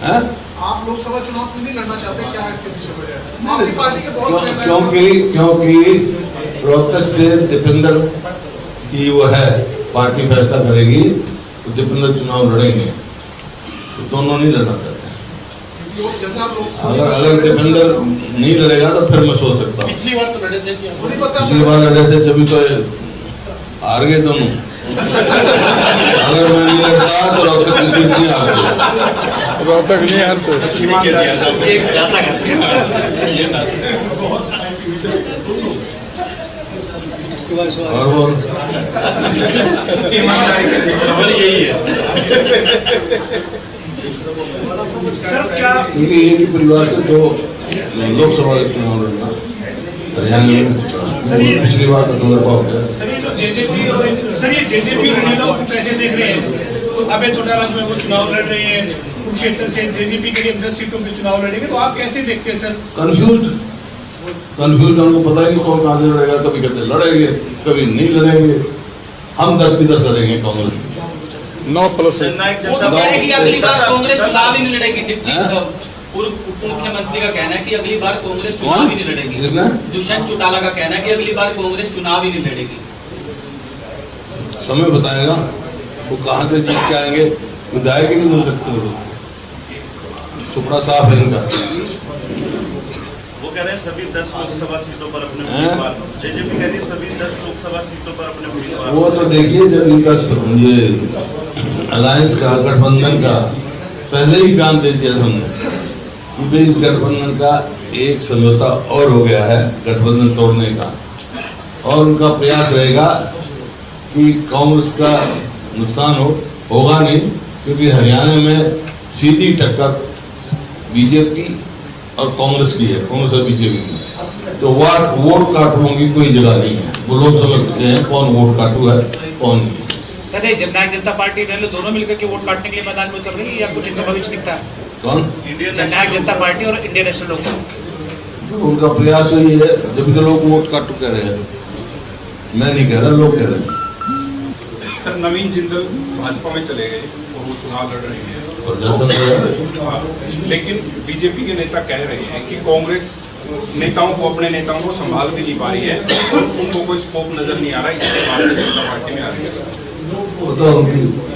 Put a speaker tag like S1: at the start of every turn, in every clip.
S1: आप लोकसभा चुनाव क्यों नहीं लड़ना चाहते, क्या इसके पीछे वजह है? आपकी पार्टी के बहुत
S2: क्योंकि रोहतक से दीपेंद्र की वो है, पार्टी फैसला करेगी तो दीपेंद्र चुनाव लड़ेंगे, तो दोनों नहीं लड़ना चाहते। अगर दीपेंद्र नहीं लड़ेगा तो फिर मैं सोच सकता हूँ।
S3: पिछली बार तो लड़े थे,
S2: पिछली बार लड़े थे, जब तो हार गए दोनों। अगर मैं नहीं लड़ता तो रोहतक की सीट नहीं हारती,
S4: रोहतक नहीं हारते।
S2: और वो
S3: यही है
S1: सर। क्या
S2: क्योंकि एक ही परिवार से दो लोकसभा के चुनाव लड़ना पिछली बार तो 2000 हो गया।
S5: सर ये जो जेजेपी और इनेलो को कैसे देख रहे हैं? अभय चौटाला जो है वो चुनाव लड़ रहे हैं, कुरुक्षेत्र से जेजेपी के लिए 10 सीटों पे चुनाव लड़ेंगे, तो आप कैसे देखते हैं सर?
S2: कंफ्यूज उनको पता ही नहीं कौन कहाँ से लड़ेगा। कभी कहते लड़ेंगे, कभी नहीं लड़ेंगे। हम 10 की 10 लड़ेंगे कांग्रेस
S4: 9+1।
S6: वो तो कह रहे हैं कि अगली बार कांग्रेस चुनाव ही नहीं लड़ेगी। डिप्टी पूर्व उप मुख्यमंत्री का कहना है कि अगली बार कांग्रेस चुनाव ही नहीं लड़ेगी। दुष्यंत चौटाला का कहना है कि अगली बार कांग्रेस चुनाव ही नहीं लड़ेगी।
S2: समय बताएगा वो कहाँ से जीत के आएंगे। विधायक ही नहीं मिल सकते, चुपड़ा साफ है इनका।
S7: वो कह रहे हैं सभी 10 लोकसभा सीटों पर अपने उम्मीदवार, जेजेपी कह रही है सभी 10 लोकसभा सीटों पर अपने उम्मीदवार।
S2: वो तो देखिए जब इनका ये अलायंस का, गठबंधन का पहले ही काम दे दिया हमने कि इस गठबंधन का एक समझौता और हो गया है गठबंधन तोड़ने का, और उनका प्रयास रहेगा कि कांग्रेस का नुकसान होगा नहीं, क्योंकि हरियाणा में सीधी टक्कर बीजेपी और कांग्रेस की है, कांग्रेस और बीजेपी की। तो वोट काटूओं की कोई जगह नहीं है। वो लोग समझते हैं कौन वोट काटू है कौन नहीं।
S5: सर ये जननायक जनता पार्टी दोनों मिलकर के वोट काटने के लिए मैदान में उतर रही है, या कुछ इनका भविष्य दिखता है?
S2: कौन?
S5: जननायक जनता पार्टी और इंडियन नेशनल लोकदल।
S2: उनका प्रयास तो ये है, जब तो लोग वोट काटू कह रहे हैं, मैं नहीं कह रहा, लोग कह रहे हैं।
S8: सर नवीन जिंदल भाजपा में चले गए और वो चुनाव लड़ रहे हैं, लेकिन बीजेपी के नेता कह रहे हैं कि कांग्रेस नेताओं को, अपने नेताओं को संभाल भी नहीं पा रही है और उनको कोई स्कोप नजर नहीं आ रहा, इसलिए भारतीय जनता पार्टी में आ रही है।
S2: वो तो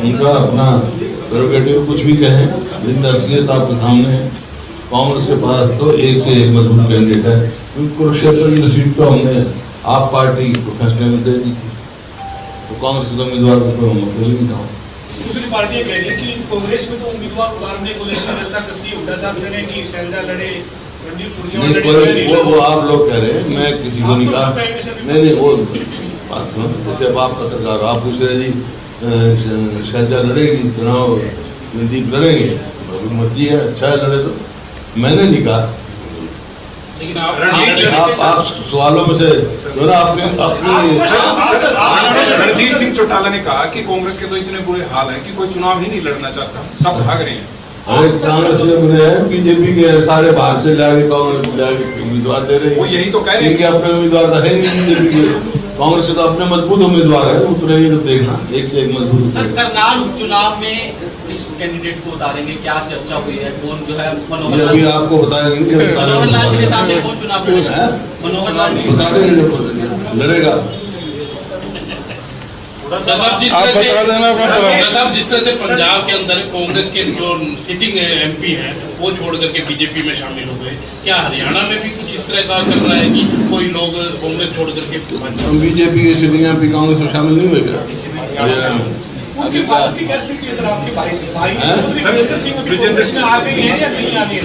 S2: उनका अपना प्रेरोगेटिव, कुछ भी कहें, लेकिन असलियत आपके सामने है। कांग्रेस के पास तो एक से एक मजबूत कैंडिडेट है। कुरुक्षेत्र की सीट तो हमने आप पार्टी को फैसले में दे दी थी, तो कांग्रेस के उम्मीदवार को कोई मतलब ही नहीं था।
S5: दूसरी पार्टियां कह रही है कि कांग्रेस में तो उम्मीदवार उतारने को लेकर रस्साकसी, हुड्डा साहब कह रहे हैं कि शैलजा लड़े, रणदीप सुरजेवाला लड़े।
S2: वो आप लोग कह रहे हैं, मैं किसी को नहीं कहा। नहीं वो बात सुनो, जैसे अब आप पत्रकार आप पूछ रहे जी शैलजा लड़ेगी चुनाव, रणदीप लड़ेंगे, मर्जी है, अच्छा है लड़े तो, मैंने नहीं कहा।
S3: लेकिन
S2: आप सवालों में से
S8: रणजीत सिंह चौटाला ने कहा कि कांग्रेस के तो इतने बुरे हाल हैं कि कोई चुनाव ही नहीं लड़ना चाहता, सब भाग रहे हैं।
S2: अरे कांग्रेस में बुरे हैं, बीजेपी के सारे बाहर से लाके कांग्रेस उम्मीदवार दे रहे हैं।
S8: वो यही तो कह रहे हैं
S2: कि अपने उम्मीदवार तो है नहीं बीजेपी के, कांग्रेस से तो अपने मजबूत उम्मीदवार है, उतरेंगे तो देखना एक से एक मजबूत।
S6: सर करनाल उपचुनाव में इस कैंडिडेट को उतारेंगे, क्या चर्चा हुई है? कौन जो है मनोहर
S2: अभी आपको बताएंगे,
S6: मनोहर लाल के सामने कौन चुनाव लड़ेगा? मनोहर लाल
S2: बता देंगे लड़ेगा।
S4: आप बता देना।
S3: साहब जिस तरह से पंजाब के अंदर कांग्रेस के जो सिटिंग MP हैं वो छोड़ करके बीजेपी में शामिल हो गए, क्या हरियाणा में भी कुछ इस तरह का चल रहा है कि कोई लोग कांग्रेस छोड़ करके
S2: बीजेपी के सिटिंग MP कांग्रेस में शामिल नहीं हुए क्या हरियाणा में?
S5: उनकी क्या स्थिति है सर आपके भाई से? भाई ब्रिजेंद्र सिंह आ गई है या नहीं आ गई?